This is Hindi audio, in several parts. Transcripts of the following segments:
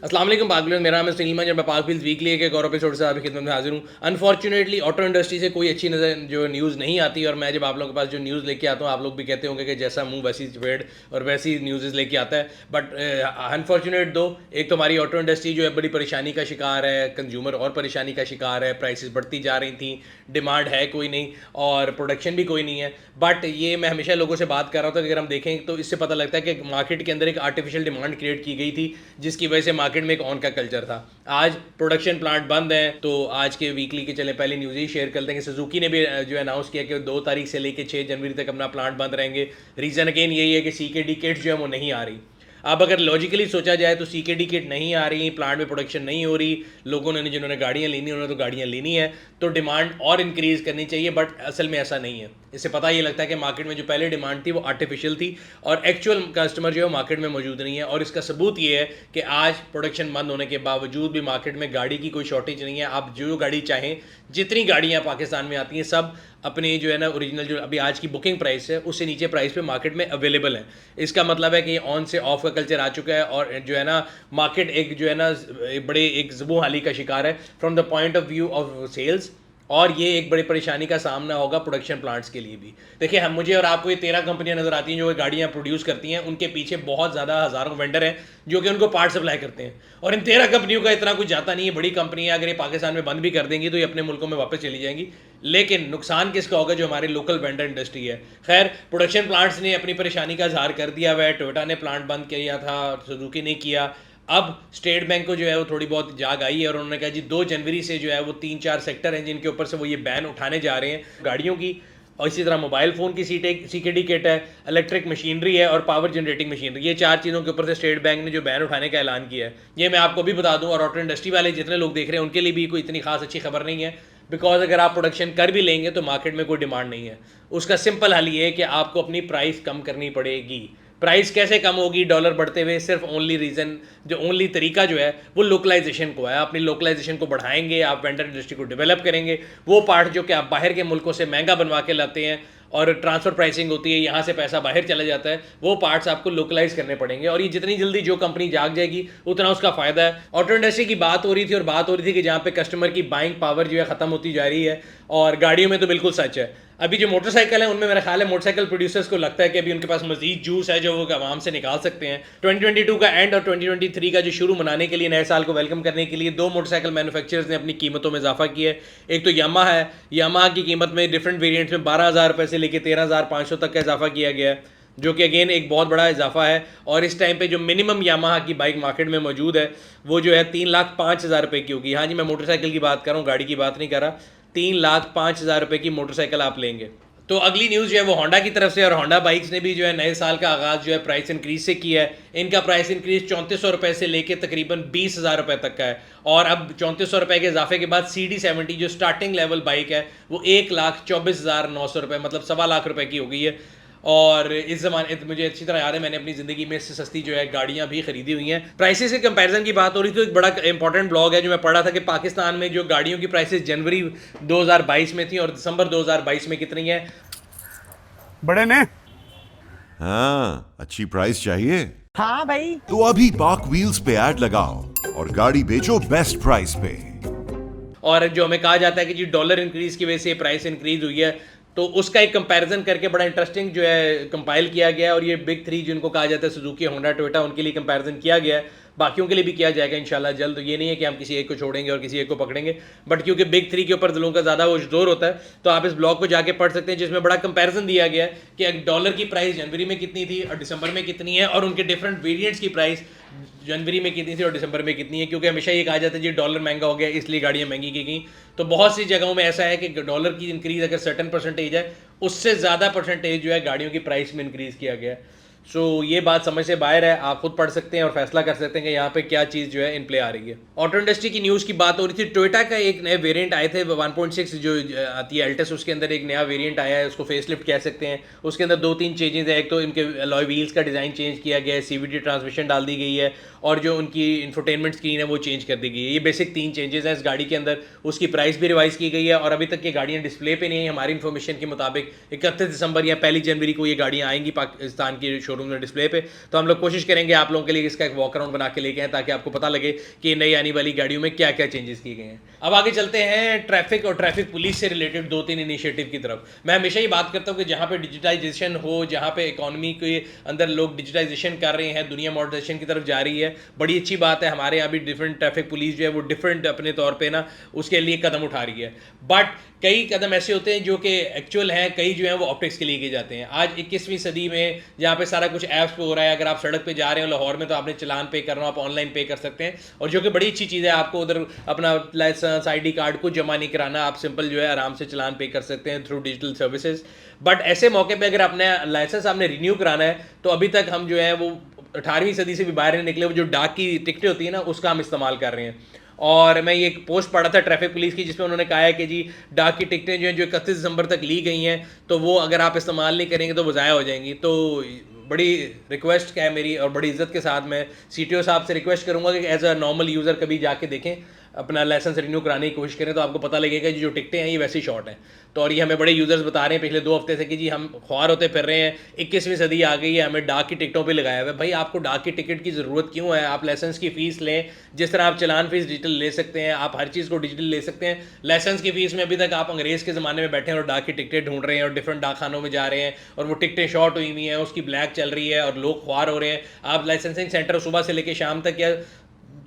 अस्सलाम वालेकुम पाक व्यूअर्स, मेरा नाम है सलीमा जब मैं पाक व्हील्स वीकली एक और एपिसोड से आपकी खिदमत में हाजिर हूँ। अनफॉर्चुनेटली ऑटो इंडस्ट्री से कोई अच्छी नज़र जो न्यूज़ नहीं आती, और मैं जब आप लोगों के पास जो न्यूज़ लेके आता हूँ आप लोग भी कहते होंगे कि जैसा मुंह वैसी पेड़, और वैसी न्यूज़ लेके आता है। बट अनफॉर्चुनेट दो, एक तो हमारी ऑटो इंडस्ट्री जो है बड़ी परेशानी का शिकार है, कंज्यूमर और परेशानी का शिकार है, प्राइसेस बढ़ती जा रही थी, डिमांड है कोई नहीं और प्रोडक्शन भी कोई नहीं है। बट ये मैं हमेशा लोगों से बात कर रहा था कि अगर हम देखें तो इससे पता लगता है कि मार्केट के अंदर एक आर्टिफिशियल डिमांड क्रिएट की गई थी, जिसकी वजह से मार्केट में एक ऑन का कल्चर था। आज प्रोडक्शन प्लांट बंद है, तो आज के वीकली के चले पहले न्यूज़ ही शेयर करते हैं कि सुजुकी ने भी जो अनाउंस किया कि 2 तारीख से लेकर 6 जनवरी तक अपना प्लांट बंद रहेंगे। रीज़न अगेन यही है कि CKD किट्स जो है वो नहीं आ रही। अब अगर लॉजिकली सोचा जाए तो CKD किट नहीं आ रही, प्लांट में प्रोडक्शन नहीं हो रही, लोगों ने जिन्होंने गाड़ियाँ लेनी उन्होंने तो गाड़ियाँ लेनी है, तो डिमांड और इंक्रीज़ करनी चाहिए। बट असल में ऐसा नहीं है। इससे पता ये लगता है कि मार्केट में जो पहले डिमांड थी वो आर्टिफिशियल थी और एक्चुअल कस्टमर जो है मार्केट में मौजूद नहीं है। और इसका सबूत ये है कि आज प्रोडक्शन बंद होने के बावजूद भी मार्केट में गाड़ी की कोई शॉर्टेज नहीं है। आप जो गाड़ी चाहें, जितनी गाड़ियाँ पाकिस्तान में आती हैं सब अपनी जो है ना ओरिजिनल जो अभी आज की बुकिंग प्राइस है उससे नीचे प्राइस पे मार्केट में अवेलेबल है। इसका मतलब है कि ऑन से ऑफ का कल्चर आ चुका है और जो है ना मार्केट एक जो है ना बड़े एक ज़बू हाली का शिकार है from the point of view of sales. और ये एक बड़ी परेशानी का सामना होगा प्रोडक्शन प्लांट्स के लिए भी। देखिए, हम मुझे और आपको ये 13 कंपनियां नज़र आती हैं जो गाड़ियां प्रोड्यूस करती हैं, उनके पीछे बहुत ज़्यादा हज़ारों वेंडर हैं जो कि उनको पार्ट सप्लाई करते हैं। और इन 13 कंपनियों का इतना कुछ जाता नहीं है। बड़ी कंपनियां अगर ये पाकिस्तान में बंद भी कर देंगी तो ये अपने मुल्कों में वापस चली जाएंगी, लेकिन नुकसान किसका होगा? जो हमारे लोकल वेंडर इंडस्ट्री है। खैर, प्रोडक्शन प्लांट्स ने अपनी परेशानी का इजहार कर दिया हुआ है। टोयोटा ने प्लांट बंद किया था, सुजुकी ने किया। अब स्टेट बैंक को जो है वो थोड़ी बहुत जाग आई है और उन्होंने कहा जी 2 जनवरी से जो है वो 3-4 सेक्टर हैं जिनके ऊपर से वो ये बैन उठाने जा रहे हैं गाड़ियों की। और इसी तरह मोबाइल फ़ोन की CKD किट है, इलेक्ट्रिक मशीनरी है और पावर जनरेटिंग मशीनरी। ये 4 चीज़ों के ऊपर से स्टेट बैंक ने जो बैन उठाने का ऐलान किया है, ये मैं आपको भी बता दूं। और ऑटो इंडस्ट्री वाले जितने लोग देख रहे हैं उनके लिए भी कोई इतनी खास अच्छी खबर नहीं है, बिकॉज अगर आप प्रोडक्शन कर भी लेंगे तो मार्केट में कोई डिमांड नहीं है। उसका सिंपल हल ये है कि आपको अपनी प्राइस कम करनी पड़ेगी। प्राइस कैसे कम होगी? डॉलर बढ़ते हुए। सिर्फ ओनली रीज़न, जो ओनली तरीका जो है वो लोकलाइजेशन को है। अपनी लोकलाइजेशन को बढ़ाएंगे, आप वेंडर इंडस्ट्री को डेवलप करेंगे। वो पार्ट जो कि आप बाहर के मुल्कों से महंगा बनवा के लाते हैं और ट्रांसफ़र प्राइसिंग होती है, यहाँ से पैसा बाहर चला जाता है, वो पार्ट्स आपको लोकलाइज करने पड़ेंगे। और ये जितनी जल्दी जो कंपनी जाग जाएगी उतना उसका फ़ायदा है। ऑटो इंडस्ट्री की बात हो रही थी और बात हो रही थी कि जहाँ पे कस्टमर की बाइंग पावर जो है ख़त्म होती जा रही है, और गाड़ियों में तो बिल्कुल सच है। अभी जो मोटरसाइकिल है उनमें मेरा ख्याल है मोटरसाइकिल प्रोड्यूसर्स को लगता है कि अभी उनके पास मजीद जूस है जो वो आवाम से निकाल सकते हैं। 2022 का एंड और 2023 का जो शुरू मनाने के लिए, नए साल को वेलकम करने के लिए 2 मोटरसाइकिल मैन्युफैक्चरर्स ने अपनी कीमतों में इजाफा किया है। एक तो यामाहा है, यामाहा की कीमत में डिफरेंट वेरिएंट्स में 12,000 रुपये से लेकर 13,500 तक का इजाफा किया गया है, जो कि अगेन एक बहुत बड़ा इजाफा है। और इस टाइम पे जो मिनिमम यामाहा की बाइक मार्केट में मौजूद है वो जो है 3,05,000 रुपये की होगी। हाँ जी, मैं मोटरसाइकिल की बात कर रहा हूँ, गाड़ी की बात नहीं कर रहा। 3,05,000 रुपये की मोटरसाइकिल आप लेंगे। तो अगली न्यूज़ जो है वो होंडा की तरफ से, और होंडा बाइक्स ने भी जो है नए साल का आगाज़ जो है प्राइस इंक्रीज से किया है। इनका प्राइस इंक्रीज 3400 रुपये से लेके तकरीबन 20,000 रुपये तक का है। और अब 3400 रुपये के इजाफे के बाद CD70 जो स्टार्टिंग लेवल बाइक है वो 1,24,900 रुपये, मतलब 1,15,00,000 रुपये की हो गई है। और इस ज़माने मुझे अच्छी तरह याद है, मैंने अपनी ज़िंदगी में इससे सस्ती जो है गाड़ियाँ भी खरीदी हुई हैं। प्राइसेस के कंपैरिजन की बात हो रही थी तो एक बड़ा इंपॉर्टेंट ब्लॉग है जो मैं पढ़ा था कि पाकिस्तान में जो गाड़ियों की प्राइसेस जनवरी 2022 में थी और दिसंबर 2022 में कितनी है। बड़े ने हाँ, अच्छी प्राइस चाहिए हाँ भाई, तो अभी पाक व्हील्स पे ऐड लगाओ और गाड़ी बेचो बेस्ट प्राइस पे। और जो हमें कहा जाता है कि जी डॉलर इंक्रीज की वजह से प्राइस इंक्रीज हुई है, तो उसका एक कंपैरिजन करके बड़ा इंटरेस्टिंग जो है कंपाइल किया गया है। और ये बिग 3 जिनको कहा जाता है सुजुकी, होंडा, टोयोटा, उनके लिए कंपैरिजन किया गया है। बाकियों के लिए भी किया जाएगा इंशाल्लाह जल्द। तो ये नहीं है कि हम किसी एक को छोड़ेंगे और किसी एक को पकड़ेंगे, बट क्योंकि बिग 3 के ऊपर दिलों का ज़्यादा वो जोर होता है तो आप इस ब्लॉग को जाके पढ़ सकते हैं, जिसमें बड़ा कंपैरिजन दिया गया है कि डॉलर की प्राइस जनवरी में कितनी थी और दिसंबर में कितनी है, और उनके डिफरेंट वेरिएंट्स की प्राइस जनवरी में कितनी थी और दिसंबर में कितनी है। क्योंकि हमेशा ये कहा जाता है जी डॉलर महंगा हो गया इसलिए गाड़ियाँ महंगी की गई। तो बहुत सी जगहों में ऐसा है कि डॉलर की इंक्रीज़ अगर सर्टन परसेंटेज है, उससे ज़्यादा परसेंटेज जो है गाड़ियों की प्राइस में इंक्रीज़ किया गया है। सो ये बात समझ से बाहर है। आप खुद पढ़ सकते हैं और फैसला कर सकते हैं कि यहाँ पे क्या चीज़ जो है इन प्ले आ रही है। ऑटो इंडस्ट्री की न्यूज़ की बात हो रही थी। टोयोटा का एक नए वेरिएंट आए थे 1.6 जो आती है एल्टस, उसके अंदर एक नया वेरिएंट आया है, उसको फेसलिफ्ट कह सकते हैं। उसके अंदर 2-3 चेंजेस है। एक तो इनके अलॉय व्हील्स का डिज़ाइन चेंज किया गया है, CVT ट्रांसमिशन डाल दी गई है, और जो उनकी इंफोटेनमेंट स्क्रीन है वो चेंज कर दी गई है। ये बेसिक 3 चेंजेस हैं इस गाड़ी के अंदर। उसकी प्राइस भी रिवाइज़ की गई है और अभी तक ये गाड़ियाँ डिस्प्ले पे नहीं है। हमारी इन्फॉर्मेशन के मुताबिक 31 दिसंबर या 1 जनवरी को ये गाड़ियाँ आएंगी पाकिस्तान के शोरूम में डिस्प्ले पे, तो हम लोग कोशिश करेंगे आप लोगों के लिए इसका एक वॉक अराउंड बना के लेके आए ताकि आपको पता लगे कि नई आने वाली गाड़ियों में क्या क्या चेंजेस किए गए हैं। अब आगे चलते हैं ट्रैफिक और ट्रैफिक पुलिस से रिलेटेड 2-3 इनिशिएटिव की तरफ। मैं हमेशा ही बात करता हूँ कि जहाँ पे डिजिटाइजेशन हो, जहाँ पे इकोनॉमी के अंदर लोग डिजिटाइजेशन कर रहे हैं, दुनिया मॉडर्नाइजेशन की तरफ जा रही है, बड़ी अच्छी बात है। हमारे यहाँ भी डिफरेंट ट्रैफिक पुलिस जो है वो डिफरेंट अपने तौर पे ना उसके लिए कदम उठा रही है, बट कई कदम ऐसे होते हैं जो कि एक्चुअल हैं, कई जो हैं वो ऑप्टिक्स के लिए किए जाते हैं। आज 21वीं सदी में जहाँ पे सारा कुछ ऐप्स पे हो रहा है, अगर आप सड़क पे जा रहे हो लाहौर में तो आपने चलान पे करना, आप ऑनलाइन पे कर सकते हैं, और जो कि बड़ी अच्छी चीज़ है। आपको उधर अपना लाइसेंस ID कार्ड कुछ जमा नहीं कराना, आप सिंपल जो है आराम से चलान पे कर सकते हैं थ्रू डिजिटल सर्विसेज। बट ऐसे मौके पर अगर अपने लाइसेंस आपने रिन्यू कराना है तो अभी तक हम जो है वो 18वीं सदी से भी बाहर नहीं निकले। वो जो डाक की टिकटें होती है ना उसका हम इस्तेमाल कर रहे हैं। और मैं ये एक पोस्ट पढ़ा था ट्रैफिक पुलिस की जिसमें उन्होंने कहा है कि जी डाक की टिकटें जो हैं जो 31 दिसंबर तक ली गई हैं तो वो अगर आप इस्तेमाल नहीं करेंगे तो वो ज़ाया हो जाएंगी। तो बड़ी रिक्वेस्ट है मेरी और बड़ी इज्जत के साथ मैं CTO साहब से रिक्वेस्ट करूंगा कि एज अ नॉर्मल यूज़र कभी जाके देखें, अपना लाइसेंस रिन्यू कराने की कोशिश करें तो आपको पता लगेगा कि जो टिकटें हैं ये वैसे ही शॉर्ट हैं। तो और ये हमें बड़े यूज़र्स बता रहे हैं पिछले 2 हफ्ते से कि जी हम ख्वार होते फिर रहे हैं, 21वीं सदी आ गई है, हमें डाक की टिकटों पे लगाया हुआ है। भाई आपको डाक की टिकट की ज़रूरत क्यों है? आप लाइसेंस की फ़ीस लें, जिस तरह आप चलान फ़ीस डिजिटल ले सकते हैं, आप हर चीज़ को डिजिटल ले सकते हैं। लाइसेंस की फ़ीस में अभी तक आप अंग्रेज़ के ज़माने में बैठे हैं और डाक की टिकटें ढूंढ रहे हैं और डिफरेंट डाक खानों में जा रहे हैं और वो टिकटें शॉर्ट हुई हुई हैं, उसकी ब्लैक चल रही है और लोग ख्वार हो रहे हैं। आप लाइसेंसिंग सेंटर सुबह से लेकर शाम तक या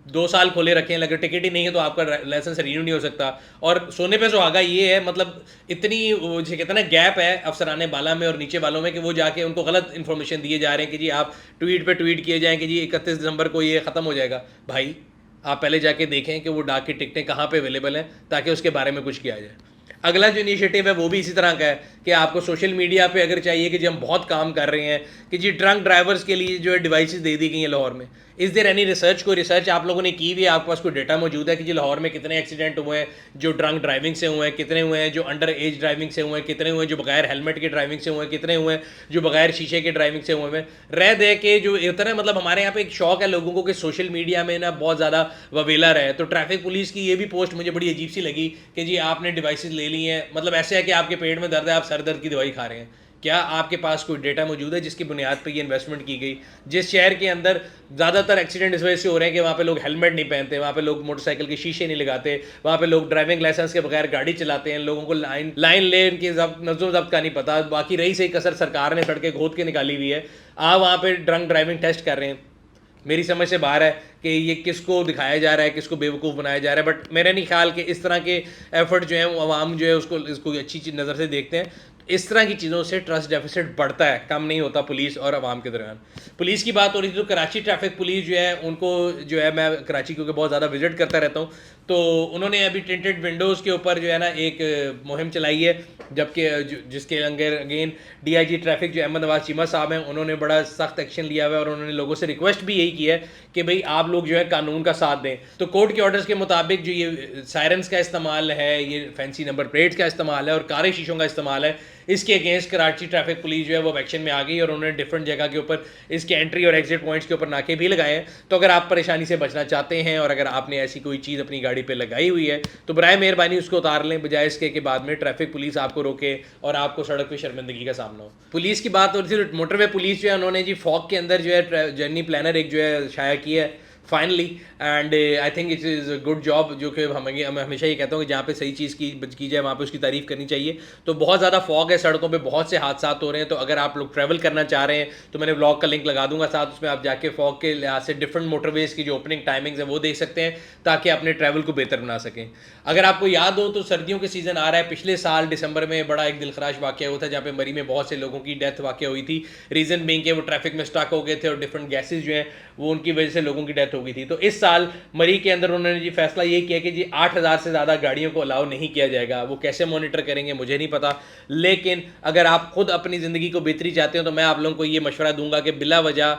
2 साल खोले रखे हैं, अगर टिकट ही नहीं है तो आपका लाइसेंस रिन्यू नहीं हो सकता। और सोने पे सुहागा ये है, मतलब इतनी जो कहते हैं ना गैप है अफसराने बाला में और नीचे वालों में कि वो जाके उनको गलत इन्फॉर्मेशन दिए जा रहे हैं कि जी आप ट्वीट पे ट्वीट किए जाएँ कि जी 31 दिसंबर को ये ख़त्म हो जाएगा। भाई आप पहले जाके देखें कि वो डाक की टिकटें कहाँ पे अवेलेबल हैं ताकि उसके बारे में कुछ किया जाए। अगला जो इनिशिएटिव है वो भी इसी तरह का है कि आपको सोशल मीडिया पे अगर चाहिए कि जी हम बहुत काम कर रहे हैं कि जी ड्रंक ड्राइवर्स के लिए जो है डिवाइसेस दे दी गई हैं लाहौर में। Is there any research? कोई रिसर्च आप लोगों ने की हुई है? आपके पास कोई डेटा मौजूद है कि जी लाहौर में कितने एक्सीडेंट हुए हैं जो ड्रंक ड्राइविंग से हुए हैं, कितने हुए हैं जो अंडर एज ड्राइविंग से हुए हैं, कितने हुए हैं जो बगैर हेलमेट के ड्राइविंग से हुए हैं, कितने हुए हैं जो बगैर शीशे के ड्राइविंग से हुए हैं? रह दे के जो इतना मतलब हमारे यहाँ पे एक शौक है लोगों को कि सोशल मीडिया में ना बहुत ज़्यादा ववेला रहे। तो ट्रैफिक पुलिस की ये भी पोस्ट मुझे बड़ी अजीब सी लगी कि जी आपने डिवाइसेस ले ली हैं, मतलब ऐसे है कि आपके पेट में दर्द है, आप सर दर्द की दवाई खा रहे हैं। क्या आपके पास कोई डेटा मौजूद है जिसकी बुनियाद पर ये इन्वेस्टमेंट की गई? जिस शहर के अंदर ज़्यादातर एक्सीडेंट इस वजह से हो रहे हैं कि वहाँ पे लोग हेलमेट नहीं पहनते, वहाँ पे लोग मोटरसाइकिल के शीशे नहीं लगाते, वहाँ पे लोग ड्राइविंग लाइसेंस के बगैर गाड़ी चलाते हैं, लोगों को लाइन लेन के नज़ो ज़ब्त का नहीं पता। बाकी रही सही कसर सरकार ने सड़कें खोद के निकाली हुई है, आप वहाँ पर ड्रंक ड्राइविंग टेस्ट कर रहे हैं। मेरी समझ से बाहर है कि ये किसको दिखाया जा रहा है, किसको बेवकूफ़ बनाया जा रहा है। बट मेरा नहीं ख्याल कि इस तरह के एफर्ट जो हैं वो आवाम जो है उसको इसको अच्छी चीज़ नज़र से देखते हैं। इस तरह की चीज़ों से ट्रस्ट डेफिसिट बढ़ता है, कम नहीं होता पुलिस और आवाम के दरमियान। पुलिस की बात हो रही थी तो कराची ट्रैफिक पुलिस जो है उनको जो है, मैं कराची क्योंकि बहुत ज़्यादा विजिट करता रहता हूँ, तो उन्होंने अभी टिंटेड विंडोज़ के ऊपर जो है ना एक मुहिम चलाई है, जबकि जिसके अगेन DIG ट्रैफिक जो अहमद नवाज चीमा साहब हैं उन्होंने बड़ा सख्त एक्शन लिया हुआ है और उन्होंने लोगों से रिक्वेस्ट भी यही की है कि भाई आप लोग जो है कानून का साथ दें। तो कोर्ट के ऑर्डर्स के मुताबिक जो ये सायरन्स का इस्तेमाल है, ये फैंसी नंबर प्लेट्स का इस्तेमाल है और कारे शीशों का इस्तेमाल है, इसके अगेंस्ट कराची ट्रैफिक पुलिस जो है वो एक्शन में आ गई और उन्होंने डिफरेंट जगह के ऊपर इसके एंट्री और एग्जिट पॉइंट्स के ऊपर नाके भी लगाए हैं। तो अगर आप परेशानी से बचना चाहते हैं और अगर आपने ऐसी कोई चीज़ अपनी गाड़ी पे लगाई हुई है तो बराए मेहरबानी उसको उतार लें, बजाय इसके कि बाद में ट्रैफिक पुलिस आपको रोके और आपको सड़क पे शर्मिंदगी का सामना हो। पुलिस की बात हो रही थी तो मोटरवे पुलिस जो है उन्होंने जी फॉग के अंदर जो है जर्नी प्लानर एक जो है शाया किया है finally, and I think it is a good job. जो कि मैं हमेशा ये कहता हूँ कि जहाँ पे सही चीज़ की जाए वहाँ पे उसकी तारीफ़ करनी चाहिए। तो बहुत ज़्यादा फॉग है, सड़कों पे बहुत से हादसा हो रहे हैं, तो अगर आप लोग ट्रैवल करना चाह रहे हैं तो मैंने व्लॉग का लिंक लगा दूंगा साथ, उसमें आप जाके फॉग के लिहाज से डिफरेंट मोटरवेज़ की जो ओपनिंग टाइमिंग्स है वो देख सकते हैं ताकि अपने ट्रैवल को बेहतर बना सकें। अगर आपको याद हो तो सर्दियों के सीज़न आ रहा है, पिछले साल दिसंबर में बड़ा एक दिलखराश वाक़या हुआ था जहाँ पे मरी में बहुत से लोगों की डेथ वाक़या हुई थी। रीज़न बीइंग कि वो ट्रैफिक में स्टक हो गए थे और डिफरेंट गैसेज जो हैं वो उनकी वजह से लोगों की डेथ हो गई थी। तो इस साल मरी के अंदर उन्होंने जी फैसला ये किया कि जी 8000 से ज़्यादा गाड़ियों को अलाउ नहीं किया जाएगा। वो कैसे मॉनिटर करेंगे मुझे नहीं पता, लेकिन अगर आप खुद अपनी ज़िंदगी को बेहतरी चाहते हो तो मैं आप लोगों को ये मशवरा दूंगा कि बिला वजह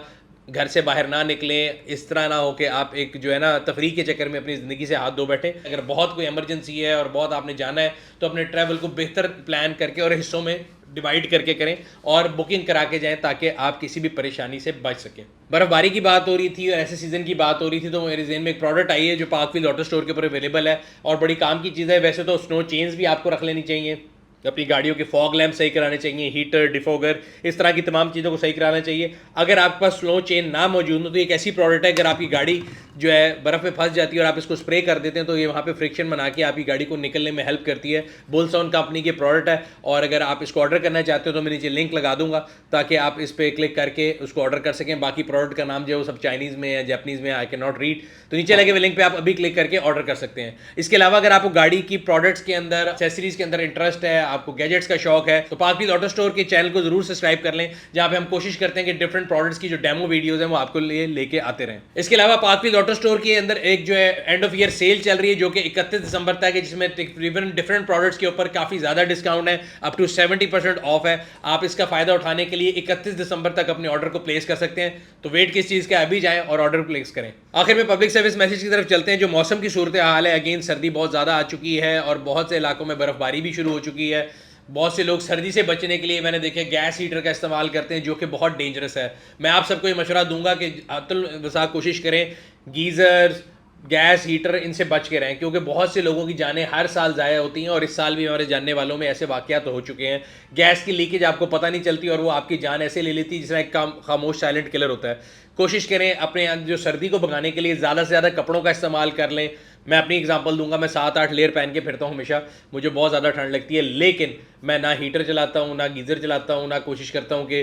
घर से बाहर ना निकलें। इस तरह ना हो कि आप एक जो है ना तफरीह के चक्कर में अपनी ज़िंदगी से हाथ धो बैठें। अगर बहुत कोई इमरजेंसी है और बहुत आपने जाना है तो अपने ट्रैवल को बेहतर प्लान करके और हिस्सों में डिवाइड करके करें और बुकिंग करा के जाएं ताकि आप किसी भी परेशानी से बच सकें। बर्फ़बारी की बात हो रही थी और ऐसे सीज़न की बात हो रही थी तो मेरे ज़हन में एक प्रोडक्ट आई है जो पार्कफील्ड ऑटो स्टोर के ऊपर अवेलेबल है और बड़ी काम की चीज़ है। वैसे तो स्नो चेन्स भी आपको रख लेनी चाहिए, अपनी गाड़ियों के फॉग लैम्प सही कराने चाहिए, हीटर, डिफोगर, इस तरह की तमाम चीज़ों को सही कराना चाहिए। अगर आपके पास स्लो चेन ना मौजूद हो तो एक ऐसी प्रोडक्ट है, अगर आपकी गाड़ी जो है बर्फ़ में फंस जाती है और आप इसको स्प्रे कर देते हैं तो ये वहाँ पे फ्रिक्शन बना के आपकी गाड़ी को निकलने में हेल्प करती है। बुलसॉन कंपनी की प्रोडक्ट है, और अगर आप इसको ऑर्डर करना चाहते हो तो मैं नीचे लिंक लगा दूंगा ताकि आप इस पर क्लिक करके उसको ऑर्डर कर सकें। बाकी प्रोडक्ट का नाम जो है वो सब चाइनीज़ में या जापानीज़ में, आई कैन नॉट रीड, तो नीचे लगे हुए लिंक पे आप अभी क्लिक करके ऑर्डर कर सकते हैं। इसके अलावा अगर आपको गाड़ी की प्रोडक्ट्स के अंदर, एक्सेसरीज के अंदर इंटरेस्ट है, आपको गैजेट्स का शौक है, तो पार्कव्हील ऑटो स्टोर के चैनल को जरूर सब्सक्राइब कर लें, जहां पे हम कोशिश करते हैं कि डिफरेंट प्रोडक्ट्स की जो डेमो वीडियोस हैं वो आपको लेके आते रहें। इसके अलावा पार्कव्हील ऑटो स्टोर के अंदर एक जो है एंड ऑफ ईयर सेल चल रही है जो कि 31 दिसंबर तक है, जिसमें तकरीबन डिफरेंट प्रोडक्ट्स के ऊपर काफी ज्यादा डिस्काउंट है, अप टू 70% ऑफ है। आप इसका फायदा उठाने के लिए 31 दिसंबर तक अपने ऑर्डर को प्लेस कर सकते हैं। तो वेट किस चीज का, अभी जाएं और ऑर्डर प्लेस करें। आखिर में पब्लिक सर्विस मैसेज की तरफ चलते हैं। जो मौसम की सूरत हाल है, अगेन सर्दी बहुत ज्यादा आ चुकी है और बहुत से इलाकों में बर्फबारी भी शुरू हो चुकी है। बहुत से लोग सर्दी से बचने के लिए, मैंने देखा, गैस हीटर का इस्तेमाल करते हैं, जो कि बहुत डेंजरस है। मैं आप सबको ये मशवरा दूंगा कि अतुल कोशिश करें गीज़र, गैस हीटर, इनसे बच के रहें, क्योंकि बहुत से लोगों की जानें हर साल ज़ाया होती हैं और इस साल भी हमारे जानने वालों में ऐसे वाक़यात तो हो चुके हैं। गैस की लीकेज आपको पता नहीं चलती और वो आपकी जान ऐसे ले लेती है जिसमें एक खामोश साइलेंट किलर होता है। कोशिश करें अपने जो सर्दी को भगाने के लिए ज़्यादा से ज़्यादा कपड़ों का इस्तेमाल कर लें। मैं अपनी एग्जांपल दूंगा, मैं 7-8 लेयर पहन के फिरता हूँ हमेशा, मुझे बहुत ज़्यादा ठंड लगती है, लेकिन मैं ना हीटर चलाता हूँ, ना गीज़र चलाता हूँ, ना कोशिश करता हूँ कि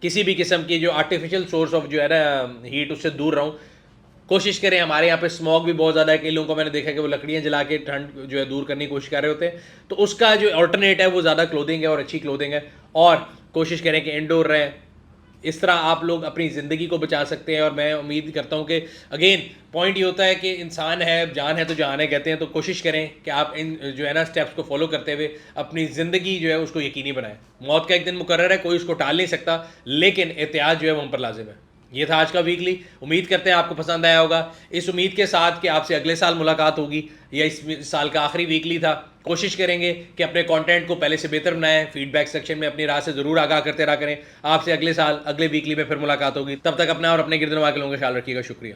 किसी भी किस्म की जो आर्टिफिशियल सोर्स ऑफ जो है ना हीट, उससे दूर रहूँ। कोशिश करें, हमारे यहाँ पे स्मॉग भी बहुत ज़्यादा है, कई लोगों को मैंने देखा कि वो लकड़ियाँ जला के ठंड जो है दूर करने की कोशिश कर रहे होते हैं, तो उसका जो अल्टरनेट है वो ज़्यादा क्लोथिंग है और अच्छी क्लोथिंग है। और कोशिश करें कि इंडोर रहें, इस तरह आप लोग अपनी ज़िंदगी को बचा सकते हैं। और मैं उम्मीद करता हूँ कि अगेन पॉइंट ये होता है कि इंसान है, जान है तो जहान है कहते हैं, तो कोशिश करें कि आप इन जो है ना स्टेप्स को फॉलो करते हुए अपनी ज़िंदगी जो है उसको यकीनी बनाएं। मौत का एक दिन मुकर्रर है, कोई उसको टाल नहीं सकता, लेकिन एहतियात जो है वो हम पर लाजिम है। ये था आज का वीकली, उम्मीद करते हैं आपको पसंद आया होगा। इस उम्मीद के साथ कि आपसे अगले साल मुलाकात होगी, या इस साल का आखिरी वीकली था। कोशिश करेंगे कि अपने कंटेंट को पहले से बेहतर बनाएं। फीडबैक सेक्शन में अपनी राय से ज़रूर आगाह करते रहा करें। आपसे अगले साल अगले वीकली में फिर मुलाकात होगी। तब तक अपना और अपने गिरदनवा के लोगों का ख्याल रखिएगा। शुक्रिया।